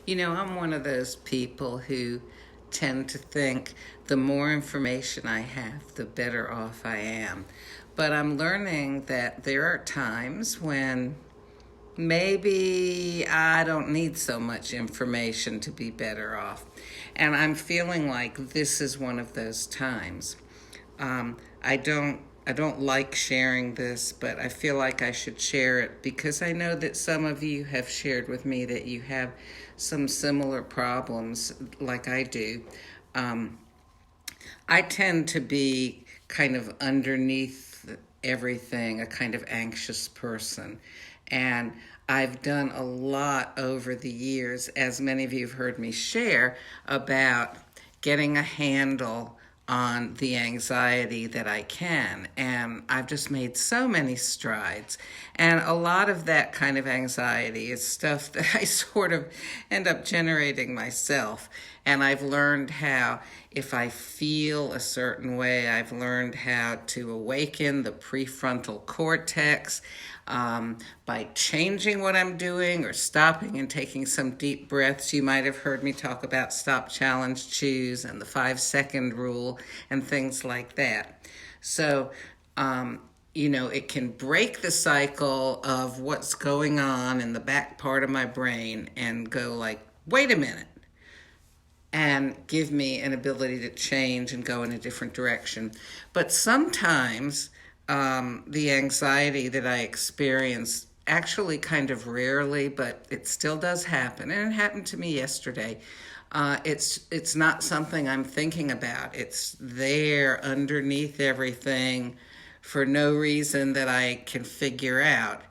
I'm one of those people who tend to think the more information I have, the better off I am. But I'm learning that there are times when maybe I don't need so much information to be better off. And I'm feeling like this is one of those times. I don't like sharing this, but I feel like I should share it because I know that some of you have shared with me that you have some similar problems like I do. Um, I tend to be kind of underneath everything, a kind of anxious person. And I've done a lot over the years, as many of you have heard me share, about getting a handle on the anxiety that I can. And I've just made so many strides. And a lot of that kind of anxiety is stuff that I sort of end up generating myself. And I've learned how, if I feel a certain way, I've learned how to awaken the prefrontal cortex by changing what I'm doing or stopping and taking some deep breaths. You might have heard me talk about stop, challenge, choose, and the 5-second rule and things like that. So, it can break the cycle of what's going on in the back part of my brain and go like, wait a minute, and give me an ability to change and go in a different direction. But sometimes the anxiety that I experience, actually kind of rarely, but it still does happen, and it happened to me yesterday. It's not something I'm thinking about. It's there underneath everything for no reason that I can figure out.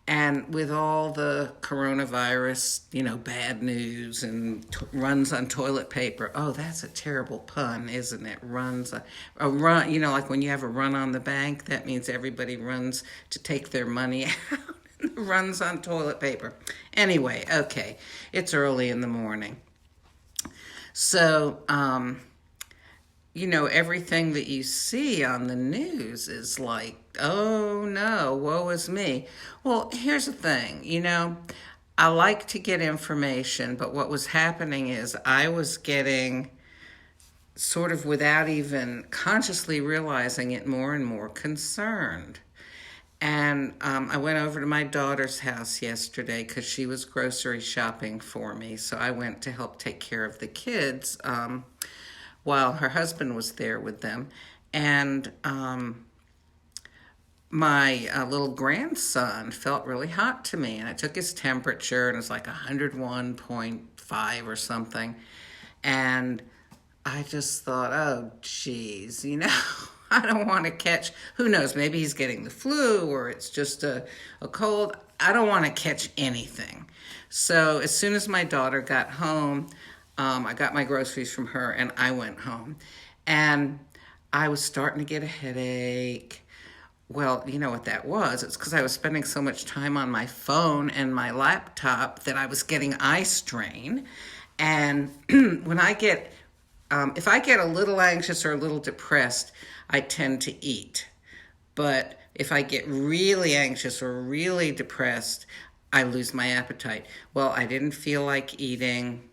And with all the coronavirus, bad news and runs on toilet paper. Oh, that's a terrible pun, isn't it? Runs, a run, like when you have a run on the bank, that means everybody runs to take their money out. Runs on toilet paper. Anyway, okay, it's early in the morning. So, everything that you see on the news is like, oh no, woe is me. Well, here's the thing, I like to get information, but what was happening is I was getting, sort of without even consciously realizing it, more and more concerned. And I went over to my daughter's house yesterday because she was grocery shopping for me. So I went to help take care of the kids while her husband was there with them. And my little grandson felt really hot to me. And I took his temperature, and it was like 101.5 or something. And I just thought, oh, geez, I don't want to catch, who knows, maybe he's getting the flu or it's just a cold. I don't want to catch anything. So as soon as my daughter got home, I got my groceries from her and I went home. And I was starting to get a headache. Well, you know what that was? It's because I was spending so much time on my phone and my laptop that I was getting eye strain. And when if I get a little anxious or a little depressed, I tend to eat. But if I get really anxious or really depressed, I lose my appetite. Well, I didn't feel like eating.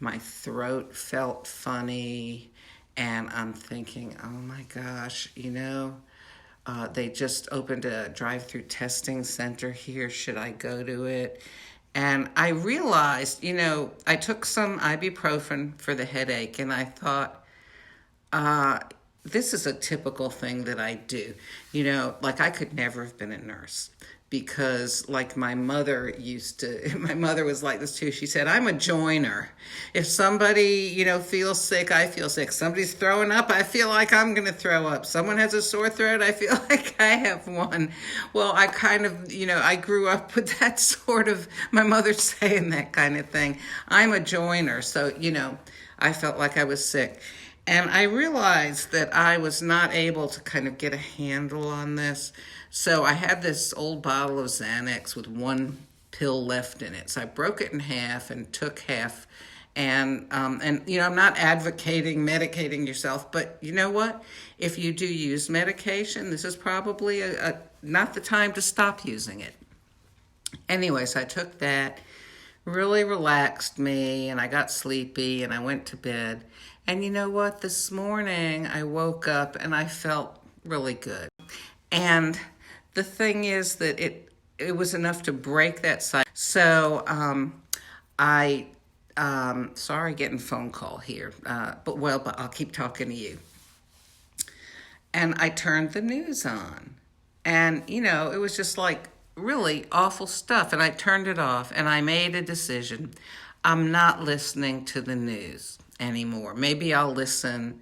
My throat felt funny. And I'm thinking, oh my gosh, they just opened a drive-through testing center here. Should I go to it? And I realized, I took some ibuprofen for the headache, and I thought, this is a typical thing that I do. Like I could never have been a nurse because like my mother was like this too. She said, I'm a joiner. If somebody, feels sick, I feel sick. Somebody's throwing up, I feel like I'm going to throw up. Someone has a sore throat, I feel like I have one. Well, I kind of, I grew up with that sort of, my mother saying that kind of thing. I'm a joiner. So, I felt like I was sick. And I realized that I was not able to kind of get a handle on this. So I had this old bottle of Xanax with one pill left in it. So I broke it in half and took half. And I'm not advocating medicating yourself, but you know what? If you do use medication, this is probably not the time to stop using it. Anyways, I took that. really relaxed me, and I got sleepy and I went to bed. And you know what? This morning I woke up and I felt really good. And the thing is that it was enough to break that cycle. So I sorry, getting a phone call here, but I'll keep talking to you. And I turned the news on, and it was just like really awful stuff. And I turned it off, and I made a decision. I'm not listening to the news anymore. Maybe I'll listen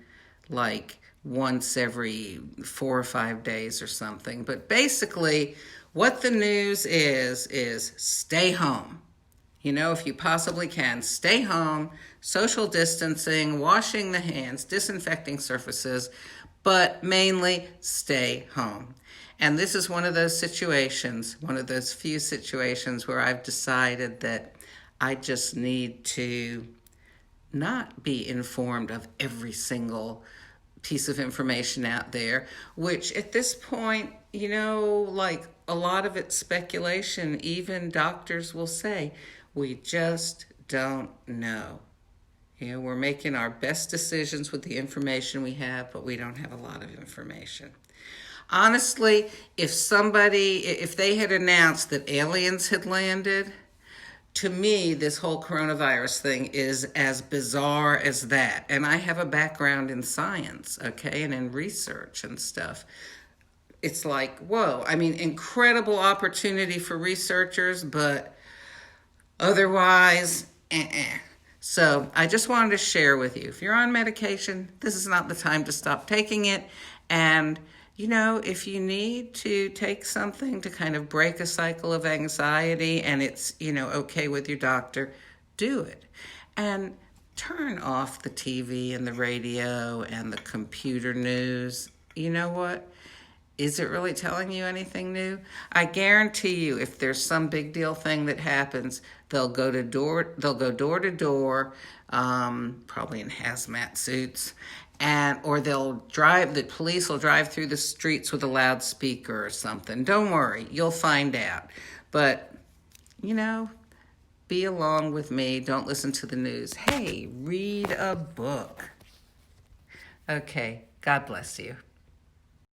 like once every 4 or 5 days or something. But basically, what the news is stay home. If you possibly can, stay home, social distancing, washing the hands, disinfecting surfaces, but mainly stay home. And this is one of those situations, one of those few situations where I've decided that I just need to not be informed of every single piece of information out there, which at this point, like a lot of it's speculation. Even doctors will say, we just don't know. We're making our best decisions with the information we have, but we don't have a lot of information. Honestly, if they had announced that aliens had landed, to me, this whole coronavirus thing is as bizarre as that. And I have a background in science, okay, and in research and stuff. It's like, whoa, incredible opportunity for researchers, but otherwise, So I just wanted to share with you, if you're on medication, this is not the time to stop taking it. And, if you need to take something to kind of break a cycle of anxiety and it's, okay with your doctor, do it. And turn off the TV and the radio and the computer news. You know what? Is it really telling you anything new? I guarantee you, if there's some big deal thing that happens, they'll go door to door, probably in hazmat suits, or the police will drive through the streets with a loudspeaker or something. Don't worry, you'll find out. But, be along with me. Don't listen to the news. Hey, read a book. Okay, God bless you.